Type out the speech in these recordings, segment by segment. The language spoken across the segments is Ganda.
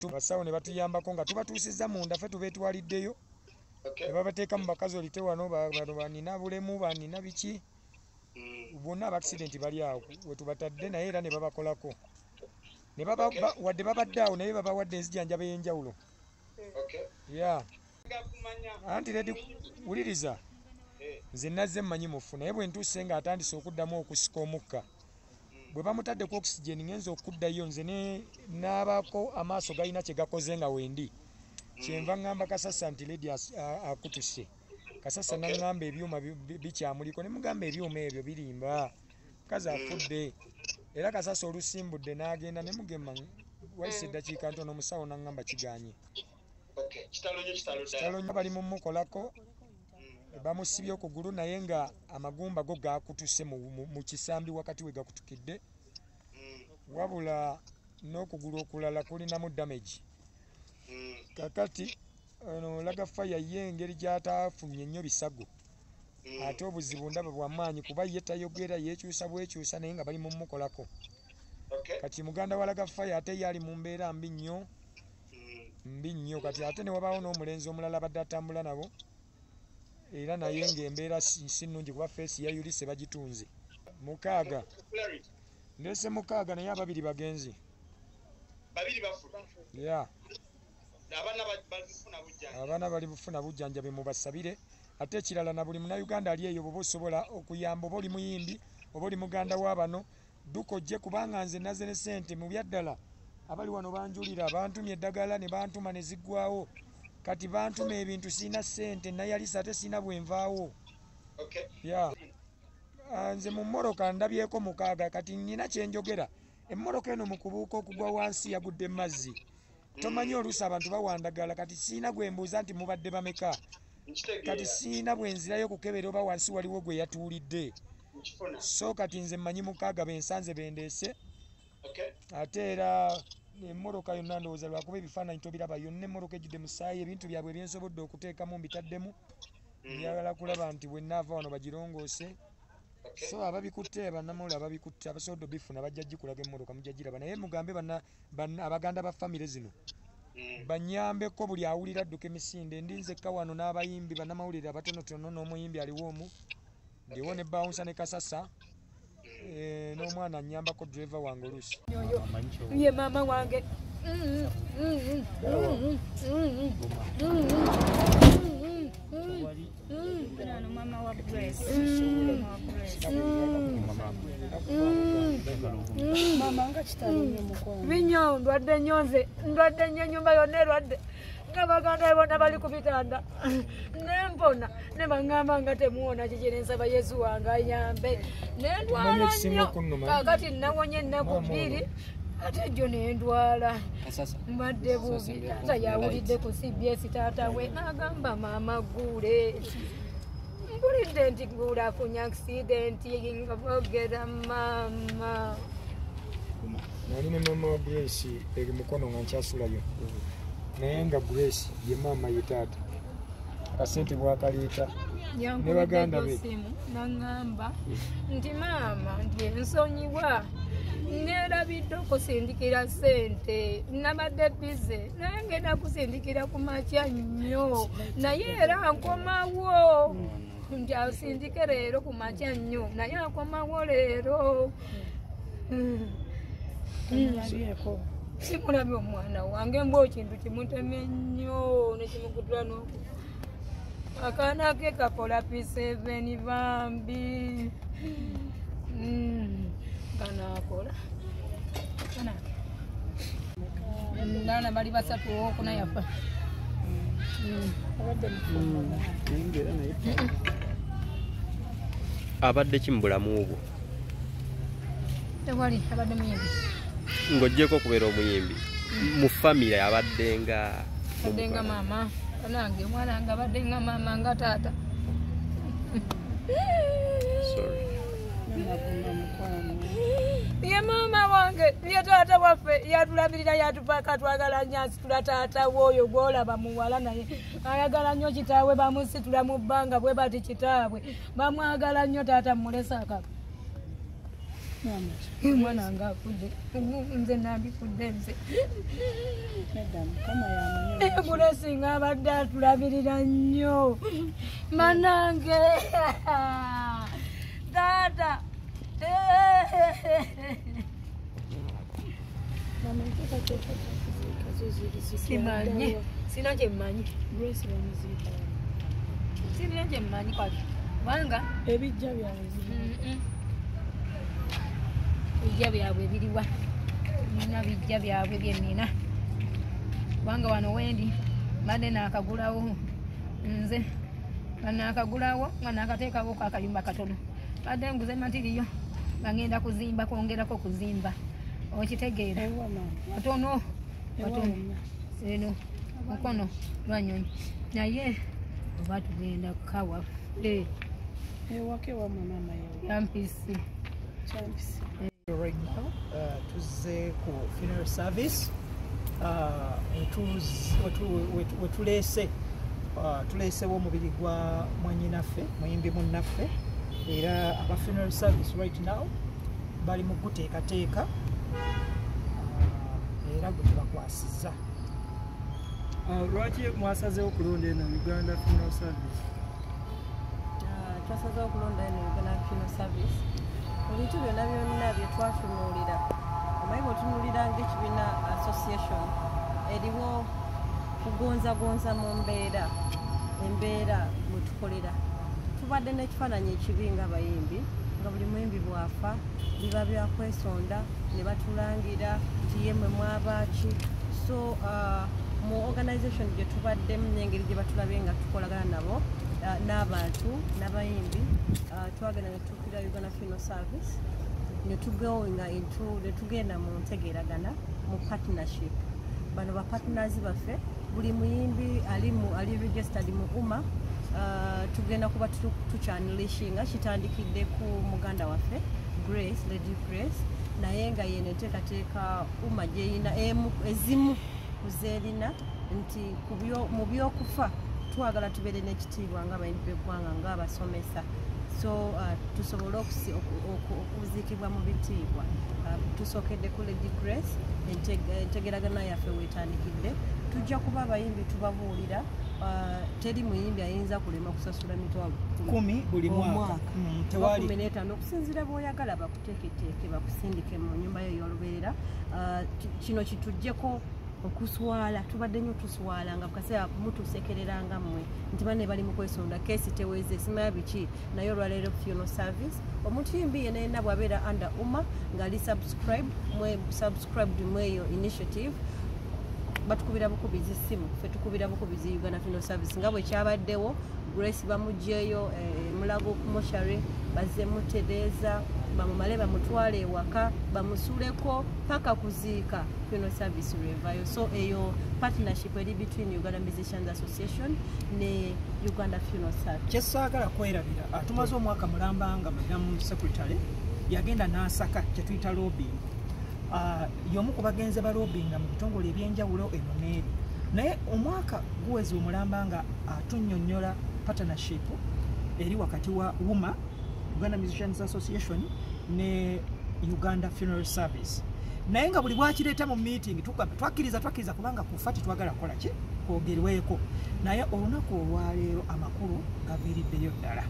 Basawo ne batuyambako nga tubatuusizza munda ffe tubeetwaliddeyo. Ne babateeka mu bakazi olite wano banina bulemu banina biki. Bonna ab'accident bali awo we tubatadde naye era ne babakolako. Ne wadde babadde awo naye babawadde enzijanjaba ey'enjawulo. Anti Ledi wuliriza. Nze nazze mmanyi mufu naye bwe ntuuse ng'atandise okuddamu okusika omukka. Bwe bamutadde ku oxygen ngenza okuddayo nze n'abaako amaaso galina kye gakoze nga wendi. Kyenva ngamba Kasasa nti Ledi akutuse. Kasasa n'angamba ebyuma bikyamuliko ne mugamba ebyuma ebyo birimba. Kazi afudde. Era Kasasa olusimbudde n'agenda ne mugema wayise eddakiika ntono omusawo n'angamba kiganye. Kitalo nnyo bali mumukolako. Bamusibye okugulu naye nga amagumba go gaakutuse mu kisambi wakati we gakutukidde. Wabula n'okugulu okulala kulinamu damage. Kakati olaga faya ye engeri gy'ataafunye nnyo bisago. Ate obuzibu ndaba bw'amaanyi kuba ye tayogera yeekyusa bwekyusa naye nga bali mumukolako. Kati muganda wa laga faya ate yali mu mbeera mbi nnyo kati ate ne wabaawo n'omulenzi omulala badde atambula nabo. Era naye ng'embeera si nnungi kuba feesi ya Yulise bagitunze. 6 ndese 6 naye ababiri bagenzi. Babiri bafuta. Abaana bali bufuna bujjanjabi mubasabire. Ate ekirala na buli Munnayuganda ali eyo bw'oba osobola okuyamba oba oli muyimbi oba oli muganda wa bano dukojje kubanga nze naze ne ssente mu byaddala abali wano banjulira bantumye eddagala ne bantuma ne ziggwawo. Kati bantuma ebintu sina ssente nayalisa ate sina bwenvaawo. Nze mu mmoroka ndabyeko 6 kati nina kyenjogera. Emmoroka eno mu kubuuka okugwa wansi yagudde mazzi. Tomanyi oluusi abantu bawandagala kati sina gwembuuza nti mubadde bameka. Kati sina bwenzirayo kukebera oba wansi waliwo gwe yatuulidde. So kati nze mmanyi 6 bensanze bendeese. Ate era emmoroka yonna ndowooza lwakuba ebifaananyi tobiraba yonna emmoroka ejjudde musaayi ebintu byabwe byensobodde okuteekamu mbitaddemu. Njagala kulaba nti bwe nnaava wano bagirongoose. So ababikutte bannamawulire ababikutte abasobodde bifuna bajja gikulaga emmoroka mujja giraba naye mugambe abaganda ba famire zino banyambeko buli awulira adduka emisinde. Ndi nzekka wano n'abayimbi bannamawulire abatonotono n'omuyimbi aliwo omu ndiwo ne Bawunsa ne Kasasa n'omwana annyambako driver wange oluusi. Ye mama wange. Mama wa Grace. Mama nga kitaliye mukwano. Binyo ndwadde nyonze nyumba yonna erwadde. Ng'abaganda bonna bali ku bitanda. Nempona ne baŋŋamba nga temuwona kikiri nsaba Yesu wange ayambe. Nendwala nnyo. Kakati nawonye ennaku 2 ate jjo nendwala. Mbadde bubi. Taata yawulidde ku CBS taata we n'agamba maama Gule. Mbulidde nti Gule afunye accident nga boogera maama. Nali ne maama wa Grace eri mukono nga nkyasulayo. Naye nga Grace ye maama ye taata. Akasente bwakaleeta ne baganda be n'aŋŋamba nti maama nti ensonyiwa neerabidde okusindikira ssente nabadde bize naye ngenda kusindikira ku makya nnyo naye era nkomawo nti asindike leero ku makya nnyo naye akomawo leero. Simulabye omwana wange mbwo kintu kimuteme nnyo nekimukutula n'oku akaana ke kakola P7 bambi. Kanakola nana bali basatu okuna yafa. Abadde kimbulamu obwo tewali abadde muyimbi ng'oggyeko okubeera omuyimbi mu famire abadde nga maama nange mwana nga abadde nga maama nga taata. Ye maama wange ye taata waffe yatulabirira yatupaka twagala nnyo asitula taata w'oyo gw'olaba muwala naye ayagala nnyo kitaawe bamusitula mu bbanga bwe bati kitaabwe bamwagala nnyo taata mulesa akaka. mwana nga afudde nze nabifudde nze bulesinga abadde atulabirira nnyo manange taata simanyi sina kyemmanyi sirina kyemmanyi kwati kubanga ebijja byawe bijja byabwe biriwa nina bijja byabwe byenina kubanga wano wendi mbadde naakagulawo nze naakagulawo nga naakateekawo kakayumba katono badde nguze matiriyo bangenda kuzimba kwongerako kuzimba okitegeera watono eno mukono lwanyonyi naye oba tugenda kukawa ewake wamwe mama yampisi right now tuzze ku funeral service tuleesewo omubiri gwa mwanyinaffe muyimbi munnaffe era aba funeral service right now bali mu guteekateeka era gwe tubakwasizza. Lwaki mwasazeewo okulonda eno Uganda Funeral Service? Twasazeewo okulonda eno Uganda Funeral Service ebintu byonna byonna bye twatunuulira omanyi bw'otunuulira ng'ekibiina association eriwo kugonzagonza mu embeera mwe tukolera. Tubadde n'ekifaananyi ekibi ng'abayimbi nga buli muyimbi bwafa biba byakwesonda ne batulangira nti yemwe mwabaaki. So mu organisation gye tubaddemu n'engeri gye batulabye nga tukolagana nabo n'abantu n'abayimbi twagenda ne tukkira Uganda Funeral Service ne tugenda mu ntegeeragana mu partnership. Bano ba partners baffe buli muyimbi ali registered mu UMA. Tugenda kuba tukyanilishinga kitandikidde ku muganda waffe Lady Grace naye nga yene enteekateeka UMA gyeyina ezimu kuzeerina nti mu byokufa twagala tubeere n'ekitiibwa ng'abayimbi b'eggwanga ng'abasomesa. So tusobole okuziikibwa mu bitiibwa. Tusookedde ku Lady Grace entegeragana yaffe weetandikidde. Tujja kuba abayimbi tubabuulira teri muyimbi ayinza kulema kusasula mitwalo 10 buli mwaka. Tewali 15 okusinziira bw'oyagala bakuteeketeeke bakusindike mu nnyumba yo ey'olubeerera. Kino kitujjeko okuswala tubadde nnyo tuswala nga bukaseera mutusekereranga mmwe nti bane bali mu kwesonda keesi teweeze simaya biki naye olwaleero funeral service omuntu yimbi yena yenna bw'abeera under UMA ng'ali subscribed mu eyo initiative batukubira bukubizi simu ffe tukubira bukubizi Uganda Funeral Service nga bwe kyabaddewo Grace bamuggyeyo Mulago ku moshari bazze mutereeza bamumale bamutwale ewaka bamusuleko paka kuziika Funeral Service revayo. So eyo partnership eri between Uganda Musicians Association ne Uganda Funeral Service. Kyesaagala kwerabira tumaze omwaka mulamba nga Madam Secretary yagenda n'asaka kye tuyita lobbying. Y'omu ku bagenzi ba lobbying mu bitongole ebyenjawulo eno n'eri naye omwaka guwezi omulamba nga atunnyonnyola partnership eri wakati wa UMA Uganda Musicians Association ne Uganda Funeral Service. Naye nga buli bwakireeta mu meeting twakkiriza kubanga kufa tetwagala kukola ki kwogerweko naye olunaku olwaleero amakulu gaviiriddeyo ddala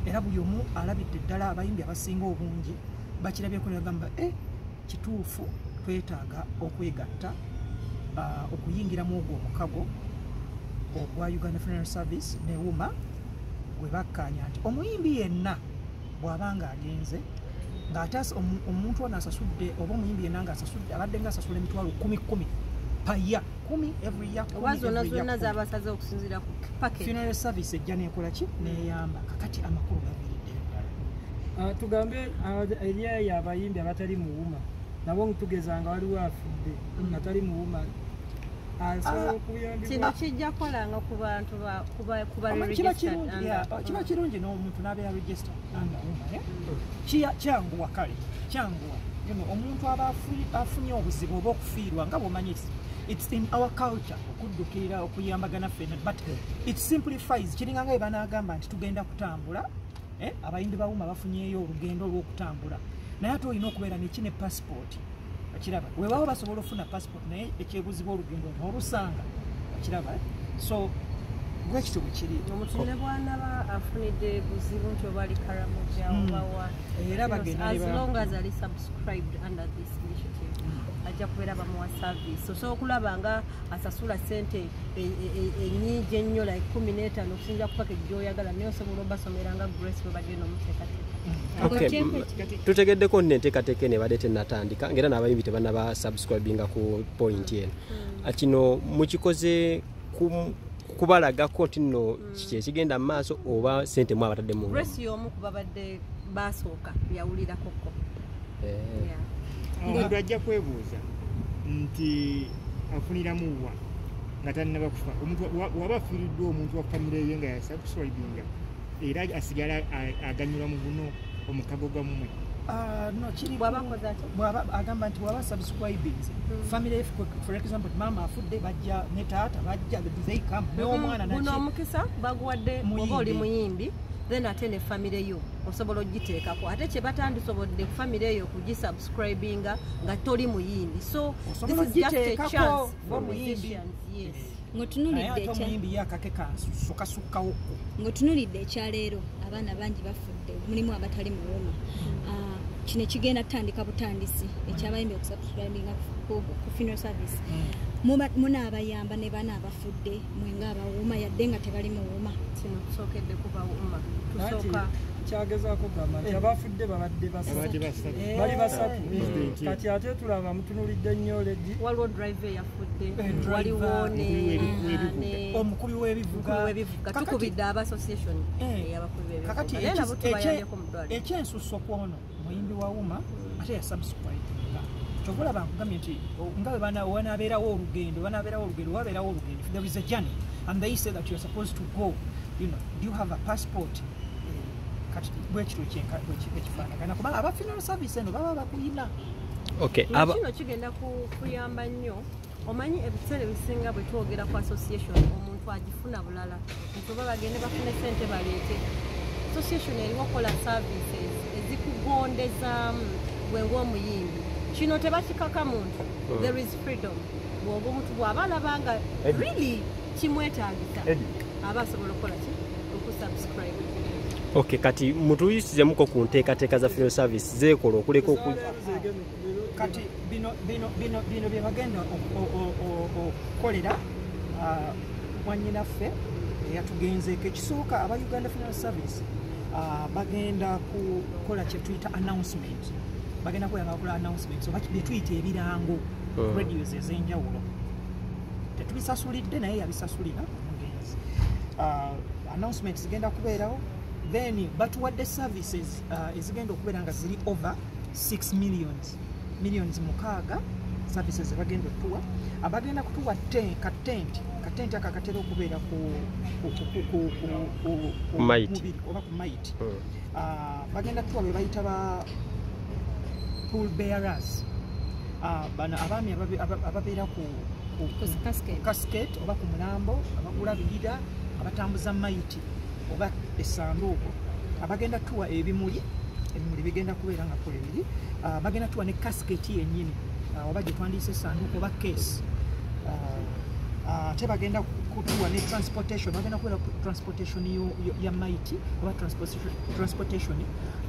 era buli omu alabidde ddala abayimbi abasinga obungi bakirabyeko ne bagamba kituufu twetaaga okwegatta okuyingiramu ogwo omukago ogwa Uganda Funeral Service ne UMA gwe bakkaanya nti omuyimbi yenna bw'abanga agenze ng'ate omuntu ono asasudde oba omuyimbi yenna ng'asasudde abadde ng'asasula emitwalo 10 paya 10 every year oba zonna z'abasaze okusinziira ku package. Funeral Service ejja neekola ki neeyamba kakati amakulu gaviiriddeyo ddala. Tugambe eryayo abayimbi abatali mu UMA nabo tugezanga waliwo afudde atali mu UMA kino kijja kolanga ku bantu kiba kirungi n'omuntu n'abeera register under UMA kyanguwa kale kyanguwa omuntu aba afunye obuzibu oba okufiirwa nga bw'omanyi it's in our culture okuddukirira okuyambagana ffenna but it simplifies kiringa nga bwe banaagamba nti tugenda kutambula abayimbi ba UMA bafunyeeyo olugendo olw'okutambula naye ate olina okubeera nekine passport okiraba weewaawo basobola ofuna passport naye ekyebuzibu olugendo n'olusanga okiraba so bwekityo bwe kiri omuntu ne bw'anaba afunidde buzibu nti oba ali Karamoja obawa era bagenda as long as ali subscribed under this initiative ajja kubeera bamuwa service so okulaba nga asasula ssente ennyingi ennyo like 15 okusinza ku package gy'oyagala naye osobola obasomera nga Grace bwe bagenda omuteekateeka tutegeddeko nno enteekateeka eno ebadde tennatandika ng'era n'abayimbi tebannaba subscribinga ku point eno kino mukikoze kubalagako nti nno kiki ekigenda mu maaso oba ssente mu abatadde mu Grace y'omu ku babadde baasooka yawulirakoko omuntu ajja kwebuuza nti afuniramu wa nga tannaba kufa omuntu waba afiiriddwa omuntu wa famire ye nga yasubscribinga era asigala aganyula mu buno omukago gammwe no kiri bw'abakoze ati agamba nti bw'aba subscribings family for example mama afudde bajja ne taata bajja they come n'omwana buno omukisa baguwadde oba oli muyimbi then ate ne famire yo osobola ogiteekako ate kye batandisobodde ku famire eyo kugisubscribinga nga toli muyimbi so this is just a chance for musicians yes ngotunulidde yakake kasukasukawoko ngotunulidde ekyaleero abaana bangi bafudde mulimu abatali muwoma kino kigenda kutandika butandisi ekyabayimbi okusubscribinga ku funeral service munaabayamba ne bana abafudde mwenga abawuma yadde nga tebali muwuma kino tusookedde kubawuma tusooka kyagezaako gamba nti abafudde babadde bali basatu kati ate tulaba mutunulidde nnyo ledi waliwo driver yafudde waliwo omukubi w'ebivuga tukubidde aba association eyabakubi ekyensuso kwono muyimbi wa wuma ate yasubscribinga kyovula bankugambye nti nga wanabeerawo olugendo wabeerawo olugendo there is a journey and they say that you are supposed to go do you have a passport bwekiro ekifaanagana kuba aba funeral service eno baba bakuyina kino kigenda kuyamba nnyo omanyi ebiseera ebisinga bwe twogera ku association omuntu agifuna bulala nti oba bagende bafune ssente baleete association eriwo okukola services ezikugondezaamu bwenga omuyimbi kino tebakikaka muntu there is freedom bw'oba omuntu bw'aba alabanga really kimwetaagisa aba asobola okukola ki okusubscribe kati mutuyisizemuko ku nteekateeka za funeral service zeekola okuleka kati bino bye bagenda okukolera wanyinaffe eyatugenzeeko ekisooka aba Uganda Funeral Service bagenda kukola kye tuyita announcement bagenda kukola announcements oba bye tuyita ebirango radios ez'enjawulo tetubisasulidde naye yabisasulira omugenzi announcements zigenda kubeerawo then batuwadde services ezigenda okubeera nga ziri over 6 millions mukaaga services ebagenda otuwa abagenda kutuwa katenti akakatera okubeera ku mubiri oba ku maiti bagenda kutuwa be bayita ba pool bearers bano abaami ababeera ku casket oba ku mulambo abagulabirira abatambuza maiti oba essanduuko abagenda tuwa ebimuli bigenda kubeera nga kwebiri bagenda tuwa ne kasiketi yennyini oba gye twandiisa essanduuko oba keesi ate bagenda kutuwa ne transportation bagenda kubeera ku transportation ya maiti oba transportation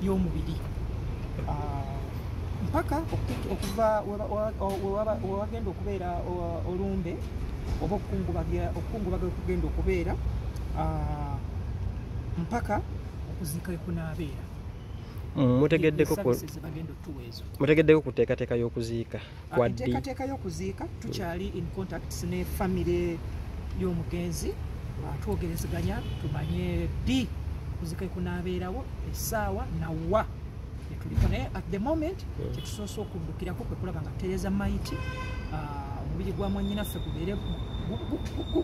y'omubiri mpaka okuva wewagenda okubeera olumbe oba okukungubaga okugenda okubeera mpaka okuziika wekunaabeera mutegeddeko ku nteekateeka y'okuziika enteekateeka y'okuziika tukyali in contacts ne famire y'omugenzi twogerezeganya tumanye ddi kuziika wekunaabeerawo essaawa nawa etuliko naye at the moment kyetusoose okuddukirako kwe kulaba nga tereza maiti omubiri gwa mwannyinaffe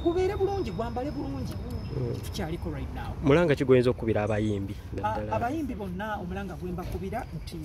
gubeere bulungi gwambale bulungi tukyaliko right now mulanga kigoyinza okukubira abayimbi abayimbi bonna omulanga gwembakubira nti